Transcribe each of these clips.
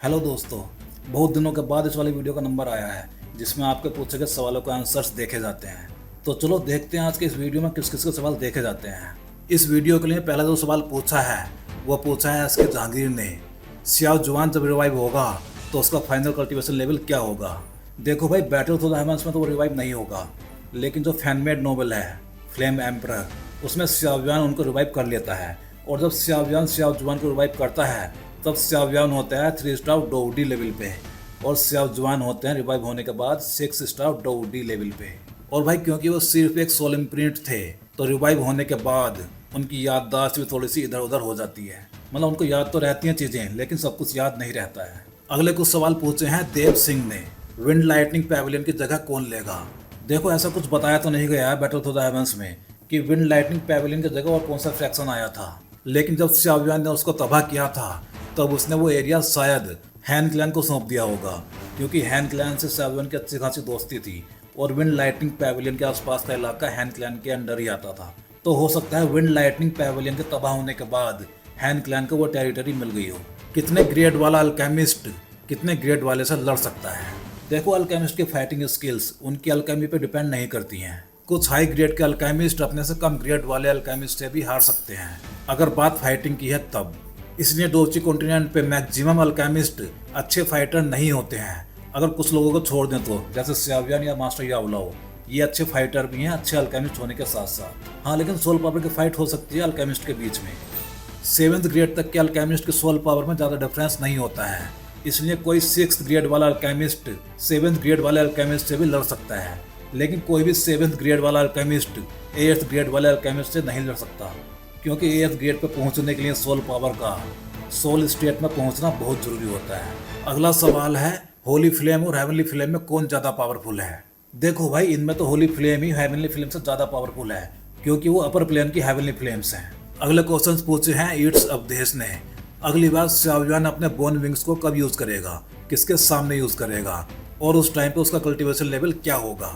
Hello दोस्तों, बहुत दिनों के बाद इस वाली वीडियो का नंबर आया है जिसमें आपके पूछे गए सवालों के आंसर्स देखे जाते हैं। तो चलो देखते हैं आज के इस वीडियो में किस किस के सवाल देखे जाते हैं। इस वीडियो के लिए पहला जो सवाल पूछा है वो पूछा है एसके जहांगीर ने, सियाओ जुआन जब रिवाइव होगा तो उसका फाइनल कल्टीवेशन लेवल क्या होगा। देखो भाई, बैटल ऑफ द हेवंस में तो वो रिवाइव नहीं होगा, लेकिन जो फैनमेड नोवेल है फ्लेम एम्परर, उसमें सियाओ जुआन उनको रिवाइव कर लेता है। और जब सियाओ जुआन को रिवाइव करता है तब सियाओ जुआन होता है 3 स्टार डोडी लेवल पे, और सियाओ जुआन होते हैं रिवाइव होने के बाद 6 स्टार डोडी लेवल पे। और भाई क्योंकि वो सिर्फ एक सोल इम्प्रिंट थे तो रिवाइव होने के बाद उनकी याददाश्त भी थोड़ी सी इधर उधर हो जाती है। मतलब उनको याद तो रहती हैं चीज़ें, लेकिन सब कुछ याद नहीं रहता है। अगले कुछ सवाल पूछे हैं देव सिंह ने, विंड लाइटनिंग पैविलियन की जगह कौन लेगा। देखो, ऐसा कुछ बताया तो नहीं गया है बैटल ऑफ द हेवंस में कि विंड लाइटनिंग पैविलियन की जगह और कौन सा फ्रैक्शन आया था, लेकिन जब सियाओ जुआन ने उसको तबाह किया था तब उसने वो एरिया शायद हैन क्लैन को सौंप दिया होगा, क्योंकि हैन क्लैन से सियाओ जुआन की अच्छी खासी दोस्ती थी और विंड लाइटनिंग पैविलियन के आसपास का इलाका हैन क्लैन के अंडर ही आता था। तो हो सकता है विंड लाइटनिंग पैविलियन के तबाह होने के बाद हैन क्लैन को वो टेरिटरी मिल गई हो। कितने ग्रेड वाला अल्केमिस्ट कितने ग्रेड वाले से लड़ सकता है। देखो, अल्केमिस्ट की फाइटिंग स्किल्स उनकी अल्केमी पे डिपेंड नहीं करती हैं। कुछ हाई ग्रेड के अल्केमिस्ट अपने से कम ग्रेड वाले अल्केमिस्ट से भी हार सकते हैं अगर बात फाइटिंग की है तब। इसलिए डोची कॉन्टिनेंट पे मैक्सिमम अल्केमिस्ट अच्छे फाइटर नहीं होते हैं। अगर कुछ लोगों को छोड़ दें तो, जैसे सियाओ जुआन या मास्टर याओ लाओ, ये अच्छे फाइटर भी हैं अच्छे अल्केमिस्ट होने के साथ साथ। हाँ, लेकिन सोल पावर की फाइट हो सकती है अल्केमिस्ट के बीच में। 7th ग्रेड तक के अल्केमिस्ट की सोल पावर में ज़्यादा डिफरेंस नहीं होता है, इसलिए कोई 6th ग्रेड वाला अल्केमिस्ट 7th ग्रेड वाले अल्केमिस्ट से भी लड़ सकता है, लेकिन कोई भी 7th ग्रेड वाला अल्केमिस्ट 8th ग्रेड वाले अल्केमिस्ट से नहीं लड़ सकता, क्योंकि 8th ग्रेड पर पहुंचने के लिए सोल पावर का सोल स्टेट में पहुंचना बहुत जरूरी होता है। अगला सवाल है होली फ्लेम और हेवनली फ्लेम में कौन ज़्यादा पावरफुल है। देखो भाई, इनमें तो होली फ्लेम ही हेवनली फ्लेम से ज़्यादा पावरफुल है, क्योंकि वो अपर प्लेन की हेवनली फ्लेम्स हैं। अगले क्वेश्चन पूछे हैं ईट्स अवधेश ने, अगली बार सियाओ जुआन अपने बोन विंग्स को कब यूज़ करेगा, किसके सामने यूज़ करेगा, और उस टाइम पे उसका कल्टीवेशन लेवल क्या होगा।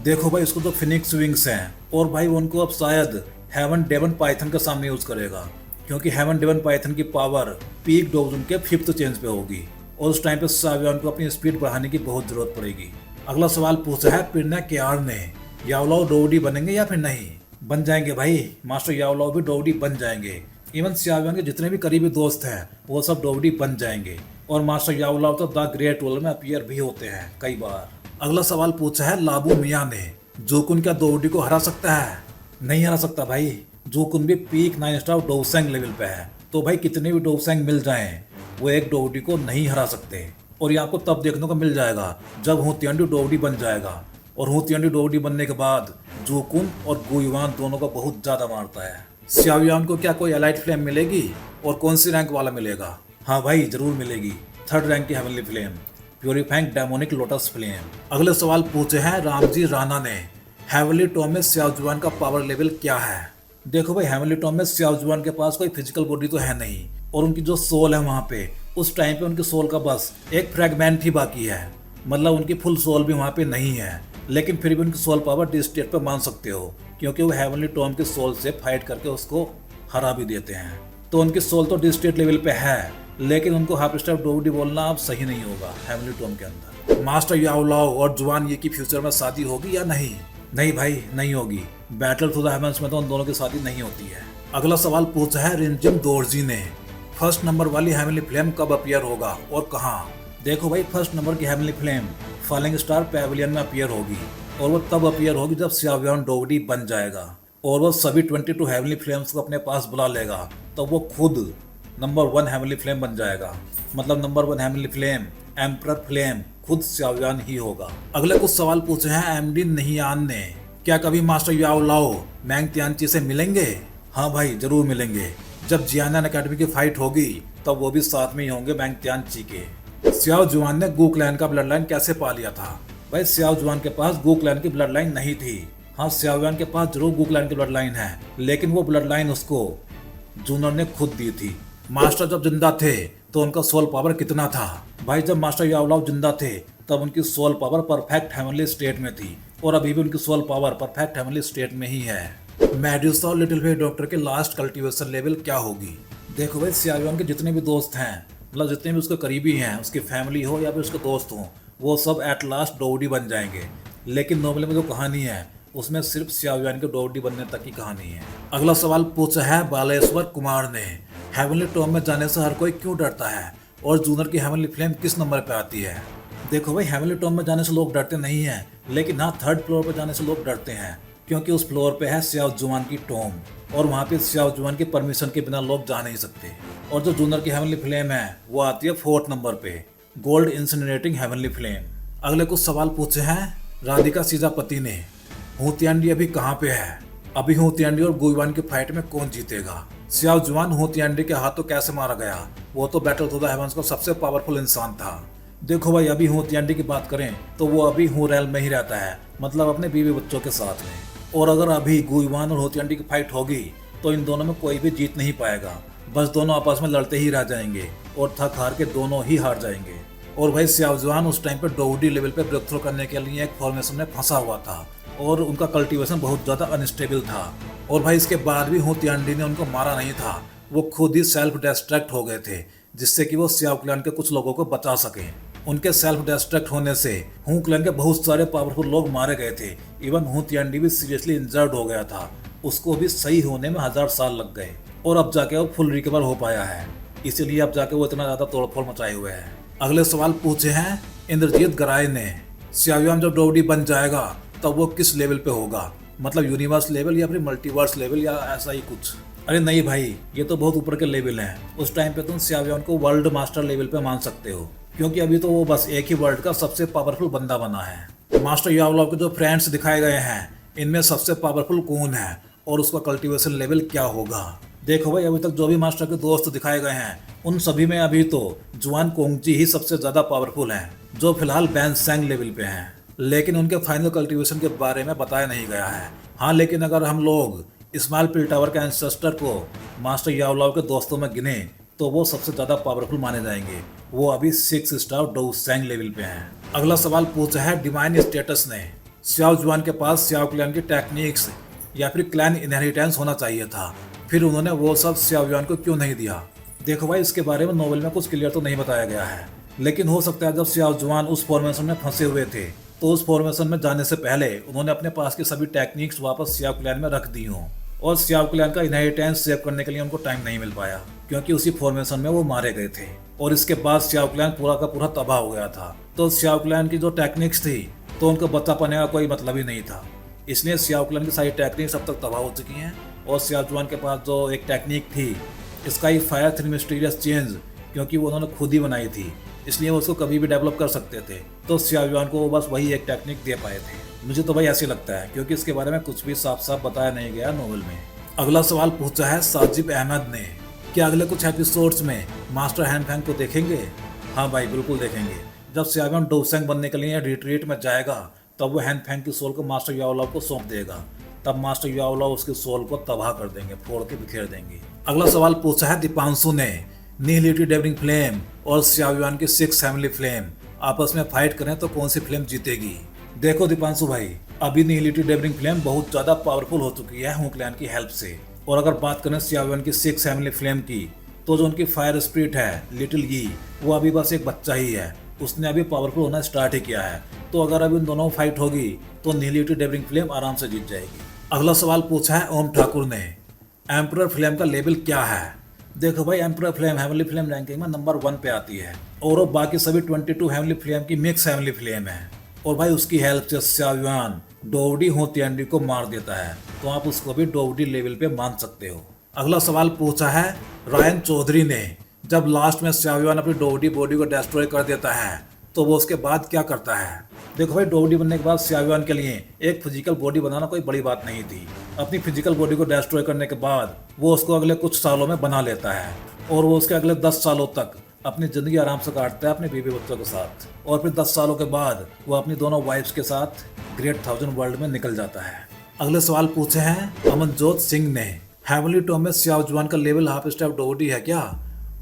देखो भाई, उसको तो फिनिक्स विंग्स हैं, और भाई उनको अब शायद हेवन डेवन पाइथन के सामने यूज़ करेगा, क्योंकि हेवन डेवन पाइथन की पावर पीक डोजन के 5th चेंज पे होगी, और उस टाइम पे सियाओ जुआन को अपनी स्पीड बढ़ाने की बहुत जरूरत पड़ेगी। अगला सवाल पूछा है पिरना केआर ने, याओ लाओ डोडी बनेंगे या फिर नहीं। बन जाएंगे भाई, मास्टर याओ लाओ भी डोडी बन जाएंगे। इवन सियाओ जुआन के जितने भी करीबी दोस्त हैं वो सब डोडी बन जाएंगे, और मास्टर याओ लाओ तो द ग्रेट वॉल में अपीयर भी होते हैं कई बार। अगला सवाल पूछा है लाबू मिया ने, जोकुन क्या डोडी को हरा सकता है। नहीं हरा सकता भाई, जोकुन भी पीक 9 स्टार डोसेंग लेवल पे है, तो भाई कितने भी डोसेंग मिल जाएं वो एक डोडी को नहीं हरा सकते। और ये आपको तब देखने को मिल जाएगा जब हुतियंडी डोडी बन जाएगा, और हुतियंडी डोडी बनने के बाद जोकुन और गुयुआन दोनों को बहुत ज़्यादा मारता है। सियाओ जुआन को क्या कोई एलाइट फ्लेम मिलेगी, और कौन सी रैंक वाला मिलेगा। हाँ भाई, जरूर मिलेगी, 3rd रैंक की heavenly flame, purifying demonic lotus flame. अगले सवाल पूछे हैं रामजी राणा ने, हेवनली टॉम में सियाओ जुआन का पावर लेवल क्या है। देखो भाई, हेवनली टॉम में सियाओ जुआन के पास कोई फिजिकल बॉडी तो है नहीं, और उनकी जो सोल है वहाँ पे उस टाइम पे उनकी सोल का बस एक फ्रैगमेंट ही बाकी है, मतलब उनकी फुल सोल भी वहाँ पे नहीं है, लेकिन फिर भी उनकी सोल पावर डी स्टेट पे मान सकते हो, क्योंकि वो हेवनली टॉम के सोल से फाइट करके उसको हरा भी देते हैं। तो उनकी सोल तो डी स्टेट लेवल पे है, लेकिन उनको हाफ स्टार डोडी बोलना अब सही नहीं होगा हेवनली टॉम के अंदर। मास्टर याओ लाओ और जुआन ये की फ्यूचर में शादी होगी या नहीं। नहीं भाई, नहीं होगी, बैटल ऑफ द हेवंस में तो उन दोनों की शादी नहीं होती है। अगला सवाल पूछा है रिनजिम दोरजी ने, फर्स्ट नंबर वाली हेवनली फ्लेम कब अपीयर होगा और कहाँ। देखो भाई, फर्स्ट नंबर की heavenly flame falling star pavilion में अपीयर होगी, और वो तब अपीयर होगी जब सियाओ जुआन डोडी बन जाएगा और वो सभी 22 हेवनली फ्लेम्स को अपने पास बुला लेगा, तो वो खुद नंबर 1 हेवनली फ्लेम बन जाएगा। मतलब number 1 heavenly flame emperor flame खुद सियाओ जुआन ही होगा। अगले कुछ सवाल पूछे हैं एमडी नहियान ने, क्या कभी मास्टर याओ लाओ मैंग तियानची से मिलेंगे। हाँ भाई, जरूर मिलेंगे, जब जियानन अकेडमी की फाइट होगी तब वो भी साथ में ही होंगे मैंग तियानची के। सियाओ जुआन ने गू क्लैन का ब्लड लाइन कैसे पा लिया था। भाई, सियाओ जुआन के पास गू क्लैन की ब्लड लाइन नहीं थी। हाँ, सियाओ जुआन के पास जरूर गू क्लैन की ब्लड लाइन है, लेकिन वो ब्लड लाइन उसको जूनर ने खुद दी थी। मास्टर जब जिंदा थे तो उनका सोल पावर कितना था। भाई, जब मास्टर याओ लाओ जिंदा थे तब उनकी soul power perfect heavenly state में थी, और अभी भी उनकी soul power perfect heavenly state में ही है। मेड्यूसा और लिटिल फेट डॉक्टर के लास्ट कल्टीवेशन लेवल क्या होगी। देखो भाई, सियाओ जुआन के जितने भी दोस्त हैं मतलब जितने भी उसके करीबी हैं, उसकी फैमिली हो या फिर उसके दोस्त हों, वो सब एट लास्ट डोवडी बन जाएंगे। लेकिन नॉवल में जो कहानी है उसमें सिर्फ सियाओयान के डोवडी बनने तक की कहानी है। अगला सवाल पूछा है बालेश्वर कुमार ने, हेवनली टॉम में जाने से हर कोई क्यों डरता है और जूनर की हेवनली फ्लेम किस नंबर पे आती है? देखो भाई, हेवनली टॉम में जाने से लोग डरते नहीं हैं, लेकिन हाँ, 3rd फ्लोर पे जाने से लोग डरते हैं, क्योंकि उस फ्लोर पे है सियाओ जुआन की टॉम और वहाँ पे सियाओ जुआन की परमिशन के बिना लोग जा नहीं सकते। और जो जूनर की हेवनली फ्लेम है वो आती है 4th नंबर पे, गोल्ड इंसिनरेटिंग हेवनली फ्लेम। अगले कुछ सवाल पूछे हैं राधिका सीजापति ने, हुतियांडी अभी कहाँ पे है? अभी हुतियांडी और गुईवान की फाइट में कौन जीतेगा? सियाओ जुआन हुतियांडी के हाथों कैसे मारा गया? वो तो बैटल थ्रू द हेवंस का सबसे पावरफुल इंसान था। देखो भाई, अभी हुतियांडी की बात करें तो वो अभी हू रेल में ही रहता है, मतलब अपने बीवी बच्चों के साथ में। और अगर अभी गुईवान और हुतियांडी की फाइट होगी तो इन दोनों में कोई भी जीत नहीं पाएगा, बस दोनों आपस में लड़ते ही रह जाएंगे और थक हार के दोनों ही हार जाएंगे। और भाई सियाओ जुआन उस टाइम पे डोवडी लेवल पे ब्रेक थ्रू करने के लिए एक फॉर्मेशन में फंसा हुआ था और उनका कल्टीवेशन बहुत ज़्यादा अनस्टेबल था। और भाई इसके बाद भी हुतियांडी ने उनको मारा नहीं था, वो खुद ही सेल्फ डिस्ट्रैक्ट हो गए थे, जिससे कि वो सियाओ क्लैन के कुछ लोगों को बचा सके। उनके सेल्फ डिस्ट्रैक्ट होने से हू क्लैन के बहुत सारे पावरफुल लोग मारे गए थे। इवन हुतियांडी भी सीरियसली इंजर्ड हो गया था, उसको भी सही होने में 1000 साल लग गए और अब जाके वो फुल रिकवर हो पाया है, इसीलिए अब जाके वो इतना ज़्यादा तोड़फोड़ मचाए हुए हैं। अगले सवाल पूछे हैं इंद्रजीत गराय ने, सियाओयान जब डोवडी बन जाएगा तब वो किस लेवल पे होगा, मतलब यूनिवर्स लेवल या फिर मल्टीवर्स लेवल या ऐसा ही कुछ? अरे नहीं भाई, ये तो बहुत ऊपर के लेवल हैं। उस टाइम पे तुम सियाओयान को वर्ल्ड मास्टर लेवल पे मान सकते हो, क्योंकि अभी तो वो बस एक ही वर्ल्ड का सबसे पावरफुल बंदा बना है। मास्टर यावलॉव के जो फ्रेंड्स दिखाए गए हैं इनमें सबसे पावरफुल कौन है और उसका कल्टीवेशन लेवल क्या होगा? देखो भाई, अभी तक जो भी मास्टर के दोस्त दिखाए गए हैं उन सभी में अभी तो जुआन कोंगजी ही सबसे ज्यादा पावरफुल हैं, जो फिलहाल बैनसैंग लेवल पे हैं, लेकिन उनके फाइनल कल्टीवेशन के बारे में बताया नहीं गया है। हाँ, लेकिन अगर हम लोग इस्माइल पिलटावर के एंसेस्टर को मास्टर यावलॉव के दोस्तों में गिने तो वो सबसे ज्यादा पावरफुल माने जाएंगे। वो अभी 6 स्टार डोउसैंग लेवल पे हैं। अगला सवाल पूछा है डिवाइन स्टेटस ने, सियाओ जुआन के पास सियाओ क्लैन की टेक्निक्स या फिर क्लैन इनहेरिटेंस होना चाहिए था, फिर उन्होंने वो सब सियाओ जुआन को क्यों नहीं दिया? देखो भाई, इसके बारे में नोवेल में कुछ क्लियर तो नहीं बताया गया है, लेकिन हो सकता है जब सियाओ जुआन उस फॉर्मेशन में फंसे हुए थे तो उस फॉर्मेशन में जाने से पहले उन्होंने अपने पास की सभी टेक्निक्स वापस सियाओ क्लैन में रख दी हों और सियाओ क्लैन का इनहेरिटेंस सेव करने के लिए उनको टाइम नहीं मिल पाया, क्योंकि उसी फॉर्मेशन में वो मारे गए थे और इसके बाद सियाओ क्लैन पूरा का पूरा तबाह हो गया था। तो सियाओ क्लैन की जो टेक्निक्स थी तो उनको बचा पाने का कोई मतलब ही नहीं था, इसलिए सियाओ क्लैन की सारी टेक्निक्स अब तक तबाह हो चुकी हैं। और सियाओ जुआन के पास जो एक टेक्निक थी स्काई फायर 3 मिस्टीरियस चेंज, क्योंकि वो उन्होंने खुद ही बनाई थी, इसलिए वो उसको कभी भी डेवलप कर सकते थे, तो सियाओ जुआन को वो बस वही एक टेक्निक दे पाए थे। मुझे तो भाई ऐसे लगता है, क्योंकि इसके बारे में कुछ भी साफ साफ बताया नहीं गया नोवेल में। अगला सवाल पूछा है साजिब अहमद ने, क्या अगले कुछ एपिसोड्स में मास्टर हैन फैंग को देखेंगे? हाँ भाई, बिल्कुल देखेंगे। जब सियाओयान डोउसैंग बनने के लिए रिट्रीट में जाएगा तब वो हैन फैंग की सोल को मास्टर याओलॉव को सौंप देगा, तब मास्टर याओलॉव उसकी सोल को तबाह कर देंगे, फोड़ के बिखेर देंगे। अगला सवाल पूछा है दीपांशु ने, निहिलिटी डेवरिंग फ्लेम और सियाओयान की 6 हेवनली फ्लेम आपस में फाइट करें तो कौन सी फ्लेम जीतेगी? देखो दीपांशु भाई, अभी निहिलिटी डेवरिंग फ्लेम बहुत ज्यादा पावरफुल हो चुकी है हू क्लैन की हेल्प से, और अगर बात करें सियाओयान की 6 हेवनली फ्लेम की तो जो उनकी फायर स्पिरिट है लिटिल यी, वो अभी बस एक बच्चा ही है, उसने अभी पावरफुल होना स्टार्ट ही किया है। तो अगर अभी उन दोनों फाइट होगी तो निहिलिटी डेवरिंग फ्लेम आराम से जीत जाएगी। अगला सवाल पूछा है ओम ठाकुर ने, एम्परर फ्लेम का लेवल क्या है? देखो भाई, emperor flame heavenly flame ranking में नंबर 1 पे आती है और वो बाकी सभी 22 हेवनली फ्लेम की मिक्स हेवनली फ्लेम है। और भाई उसकी हेल्प से सियाओयान डोवडी हुतियांडी को मार देता है, तो आप उसको भी डोवडी लेवल पे मान सकते हो। अगला सवाल पूछा है रायन चौधरी ने, जब लास्ट में सियाओयान अपनी डोवडी बॉडी को डिस्ट्रॉय कर देता है तो वो उसके बाद क्या करता है? देखो भाई, डोवडी बनने के बाद सियाओयान के लिए एक फिजिकल बॉडी बनाना कोई बड़ी बात नहीं थी। अपनी फिजिकल बॉडी को डिस्ट्रॉय करने के बाद वो उसको अगले कुछ सालों में बना लेता है और वो उसके अगले 10 सालों तक अपनी जिंदगी आराम से काटता है अपने बीवी बच्चों के साथ, और फिर 10 सालों के बाद वो अपनी दोनों वाइफ्स के साथ ग्रेट 1000 वर्ल्ड में निकल जाता है। अगले सवाल पूछे हैं अमनजोत सिंह ने, हेवनली टॉम में सियाओ जुआन का लेवल हाफ स्टेप डोवडी है क्या?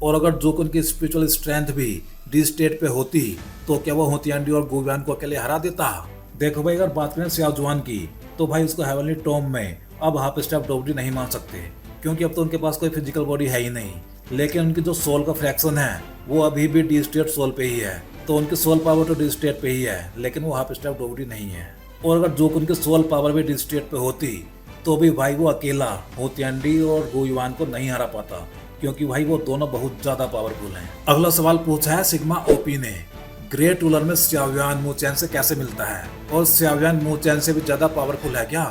और अगर जोकुन की स्पिरिचुअल स्ट्रेंथ भी डी स्टेट पे होती तो क्या वो हुतियांडी और गुईवान को अकेले हरा देता? देखो भाई, अगर बात करें सियाओ जुआन की तो भाई उसको हेवनली टॉम में अब हाफ स्टेप डोवडी नहीं मान सकते, क्योंकि अब तो उनके पास कोई फिजिकल बॉडी है ही नहीं। लेकिन उनकी जो सोल का फ्रैक्शन है वो अभी भी डी स्टेट सोल पे ही है। तो उनकी सोल पावर तो डी स्टेट पे ही है, लेकिन वो हाफ स्टेप डोगरी नहीं है। और अगर जो उनकी सोल पावर भी डी स्टेट पे होती तो भी भाई वो अकेला हो तियांडी और गुयुआन को नहीं हरा पाता, क्योंकि भाई वो दोनों बहुत ज्यादा पावरफुल हैं। अगला सवाल पूछा है सिग्मा ओपी ने, ग्रेट रूलर में श्याओयान मूचैन से कैसे मिलता है और श्याओयान मूचैन से भी ज्यादा पावरफुल है क्या?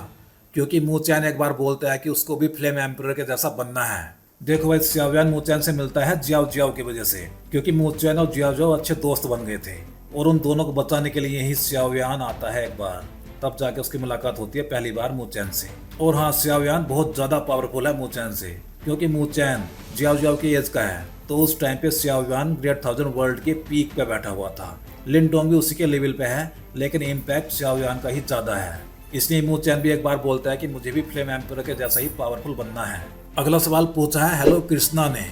क्योंकि मूचैन एक बार बोलता है कि उसको भी फ्लेम एम्परर के जैसा बनना है। देखो भाई, श्याओयान मूचैन से मिलता है जियाओ जियाओ की वजह से, क्योंकि मूचैन और जियाओ जियाओ अच्छे दोस्त बन गए थे और उन दोनों को बचाने के लिए ही श्याओयान आता है एक बार, तब जाके उसकी मुलाकात होती है पहली बार मूचैन से। और हाँ, श्याओयान बहुत ज्यादा पावरफुल है मूचैन से, क्योंकि मूचैन जियाओ जियाओ की एज का है। तो उस टाइम पे श्याओयान ग्रेट 1000 वर्ल्ड के पीक पे बैठा हुआ था। लिनडोंग भी उसी के लेवल पे है, लेकिन इम्पैक्ट श्याओयान का ही ज्यादा है। इसलिए मूचैन भी एक बार बोलता है कि मुझे भी फ्लेम एम्परर के जैसा ही पावरफुल बनना है। अगला सवाल पूछा है हेलो कृष्णा ने,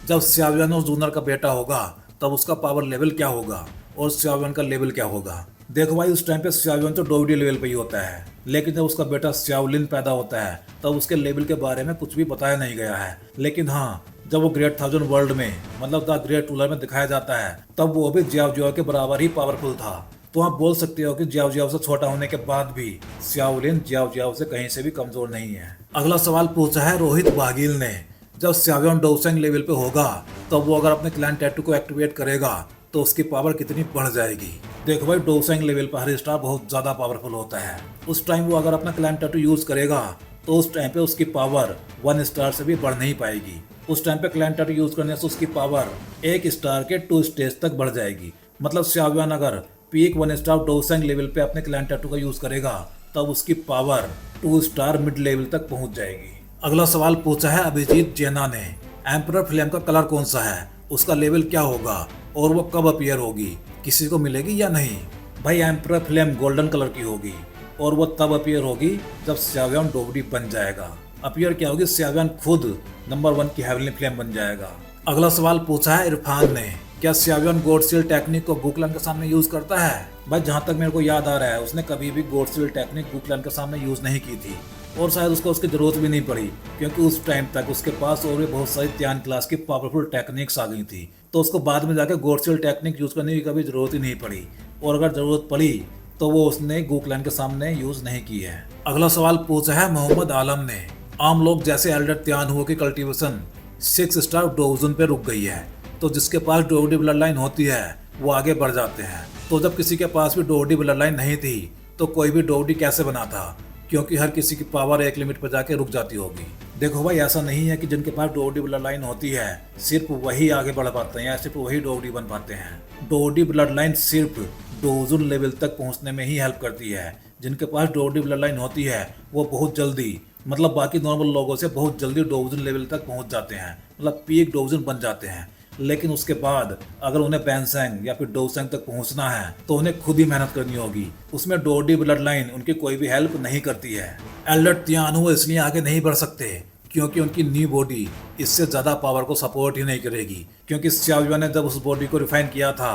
जब श्याओयान और जूनर का बेटा होगा तब उसका पावर लेवल क्या होगा और श्याओयान का लेवल क्या होगा? देखो भाई, उस टाइम पे श्याओयान तो डोगडी लेवल पे ही होता है, लेकिन जब उसका बेटा श्याओलिन पैदा होता है तब उसके लेवल के बारे में कुछ भी बताया नहीं गया है। लेकिन हाँ, जब वो ग्रेट 1000 वर्ल्ड में मतलब द ग्रेट रूलर में दिखाया जाता है तब वो भी जियाओ जियाओ के बराबर ही पावरफुल था। तो आप बोल सकते हो कि जियाओ जियाओ से छोटा होने के बाद भी श्याओलिन जियाओ जियाओ से कहीं से भी कमजोर नहीं है। अगला सवाल पूछा है रोहित बागिल ने, जब श्याओयान डोसेंग लेवल पे होगा तो वो अगर अपने क्लैन टैटू को एक्टिवेट करेगा तो उसकी पावर कितनी बढ़ जाएगी? देखो भाई, डोसेंग लेवल पर हर स्टार बहुत ज्यादा पावरफुल होता है। उस टाइम वो अगर अपना क्लैन टैटू यूज करेगा तो उस टाइम पे उसकी पावर 1 स्टार से भी बढ़ नहीं पाएगी। उस टाइम पे क्लैन टैटू यूज करने से उसकी पावर 1 स्टार के 2 स्टेज तक बढ़ जाएगी। मतलब श्याओयान अगर पीक 1 स्टार डोसेंग लेवल पे अपने क्लैन टैटू का यूज करेगा तब उसकी पावर 2 स्टार मिड लेवल तक पहुंच जाएगी। अगला सवाल पूछा है अभिजीत जैना ने, एम्परर फ्लेम का कलर कौन सा है, उसका लेवल क्या होगा और वो कब अपीयर होगी, किसी को मिलेगी या नहीं? भाई, एम्परर फ्लेम गोल्डन कलर की होगी और वो तब अपीयर होगी जब श्याओयान डोगडी बन जाएगा। अपीयर क्या होगी, श्याओयान खुद नंबर 1 की हेवनली फ्लेम बन जाएगा। अगला सवाल पूछा है इरफान ने, क्या श्याओयान गॉड सील टेक्निक को गुकलान के सामने यूज करता है? भाई, जहां तक मेरे को याद आ रहा है उसने कभी भी गॉड सील टेक्निक गुकलान के सामने यूज नहीं की थी और शायद उसको उसकी जरूरत भी नहीं पड़ी, क्योंकि उस टाइम तक उसके पास और भी बहुत सारी त्यान क्लास की पावरफुल टेक्निक्स आ गई थी। तो उसको बाद में जाकर गॉड सील टेक्निक यूज करने की कभी जरूरत ही नहीं पड़ी, और अगर जरूरत पड़ी तो वो उसने गुकलान के सामने यूज नहीं की है। अगला सवाल पूछा है मोहम्मद आलम ने, आम लोग जैसे एल्डर त्यान हुओ की कल्टीवेशन 6 स्टार डोजन पे रुक गई है, तो जिसके पास डोगडी ब्लड लाइन होती है वो आगे बढ़ जाते हैं। तो जब किसी के पास भी डोगडी ब्लड लाइन नहीं थी तो कोई भी डोगडी कैसे बना था, क्योंकि हर किसी की पावर एक लिमिट पर जाके रुक जाती होगी। देखो भाई, ऐसा नहीं है कि जिनके पास डोगडी ब्लड लाइन होती है सिर्फ वही आगे बढ़ पाते हैं या सिर्फ वही डोगडी बन पाते हैं। डोगडी ब्लड लाइन सिर्फ डोजन लेवल तक पहुंचने में ही हेल्प करती है। जिनके पास डोगडी ब्लड लाइन होती है वो बहुत जल्दी, मतलब बाकी नॉर्मल लोगों से बहुत जल्दी डोजन लेवल तक पहुंच जाते हैं, मतलब पीक डोजन बन जाते हैं। लेकिन उसके बाद अगर उन्हें बैंसेंग या फिर डोसेंग तक पहुंचना है तो उन्हें खुद ही मेहनत करनी होगी। उसमें डोगडी ब्लड लाइन उनकी कोई भी हेल्प नहीं करती है। एल्डर त्यान हुओ इसलिए आगे नहीं बढ़ सकते क्योंकि उनकी न्यू बॉडी इससे ज्यादा पावर को सपोर्ट ही नहीं करेगी। क्योंकि श्याओयान ने जब उस बॉडी को रिफाइन किया था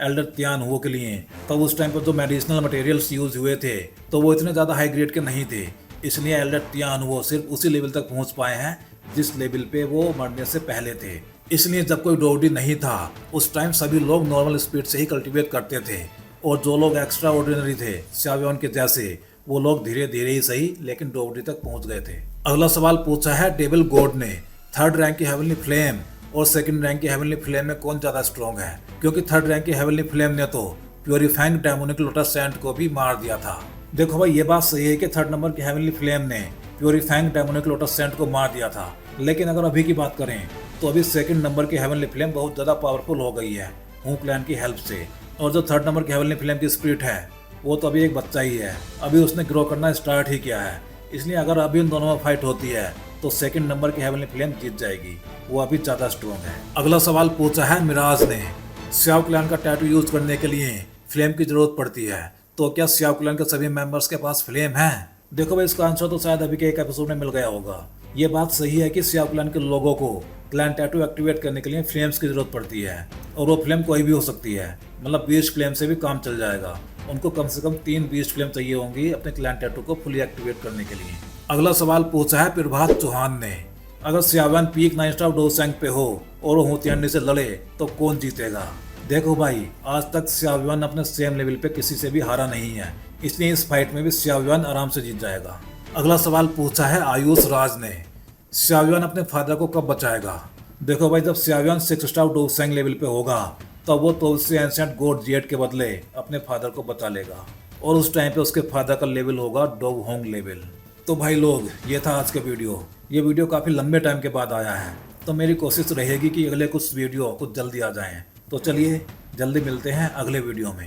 एल्डर त्यान हुओ के लिए, तब उस टाइम पर जो मेडिसिनल मटेरियल्स यूज हुए थे तो वो इतने ज्यादा हाई ग्रेड के नहीं थे। इसलिए एल्डर त्यान हुओ सिर्फ उसी लेवल तक पहुंच पाए हैं जिस लेवल पे वो मरने से पहले थे। इसलिए जब कोई डोगडी नहीं था उस टाइम सभी लोग नॉर्मल स्पीड से ही कल्टीवेट करते थे, और जो लोग एक्स्ट्रा ऑर्डिनरी थे श्याओयान के जैसे वो लोग धीरे धीरे ही सही लेकिन डोगडी तक पहुंच गए थे। अगला सवाल पूछा है डेविल गॉड ने, 3rd रैंक की हेवनली फ्लेम और 2nd रैंक की हेवनली फ्लेम में कौन ज्यादा स्ट्रॉन्ग है? क्योंकि 3rd रैंक की हेवनली फ्लेम ने तो प्योरीफाइंग डेमोनिक लोटस सैंड को भी मार दिया था। देखो भाई, ये बात सही है कि 3rd नंबर की हेवनली फ्लेम ने प्योरीफाइंग डेमोनिक लोटस सैंड को मार दिया था, लेकिन अगर अभी की बात करें तो अभी 2nd नंबर की हेवनली फ्लेम बहुत ज्यादा पावरफुल हो गई है हू क्लैन की हेल्प से। और जो 3rd नंबर की हेवनली फ्लेम की स्पिरिट है वो तो अभी एक बच्चा ही है, अभी उसने ग्रो करना स्टार्ट ही किया है। इसलिए अगर अभी उन दोनों में फाइट होती है तो 2nd नंबर की हेवनली फ्लेम जीत जाएगी, वो अभी ज्यादा स्ट्रॉन्ग है। अगला सवाल पूछा है मिराज ने, श्याओ क्लैन का टैटू यूज करने के लिए फ्लेम की जरूरत पड़ती है, तो क्या श्याओ क्लैन के सभी मेंबर्स के पास फ्लेम है? देखो भाई, इसका आंसर तो शायद अभी के एक एपिसोड में मिल गया होगा। ये बात सही है कि श्याओ क्लैन के लोगों को क्लैन टैटू एक्टिवेट करने के लिए फ्लेम्स की जरूरत पड़ती है, और वो फ्लेम कोई भी हो सकती है, मतलब बीस्ट फ्लेम से भी काम चल जाएगा। उनको कम से कम 3 बीस्ट फ्लेम चाहिए होंगी अपने क्लैन टैटू को फुली एक्टिवेट करने के लिए। अगला सवाल पूछा है प्रभात चौहान ने, अगर सियावन पीक 9 स्टार डोसेंग पे हो और वो हुतियानी से लड़े तो कौन जीतेगा। देखो भाई, आज तक सियावन अपने सेम लेवल पे किसी से भी हारा नहीं है, इसलिए इस फाइट में भी सियावन आराम से जीत जाएगा। अगला सवाल पूछा है आयुष राज ने, सियावन अपने फादर को कब बचाएगा। देखो भाई, जब सियावन 6 स्टार डोसेंग लेवल पे होगा तब वो तो उससे एंशिएंट गॉड जेट के बदले अपने फादर को बचा लेगा और उस टाइम पे उसके फादर का लेवल होगा डोग होंग लेवल। तो भाई लोग, ये था आज का वीडियो। ये वीडियो काफ़ी लंबे टाइम के बाद आया है, तो मेरी कोशिश रहेगी कि अगले कुछ वीडियो कुछ जल्दी आ जाएं। तो चलिए जल्दी मिलते हैं अगले वीडियो में।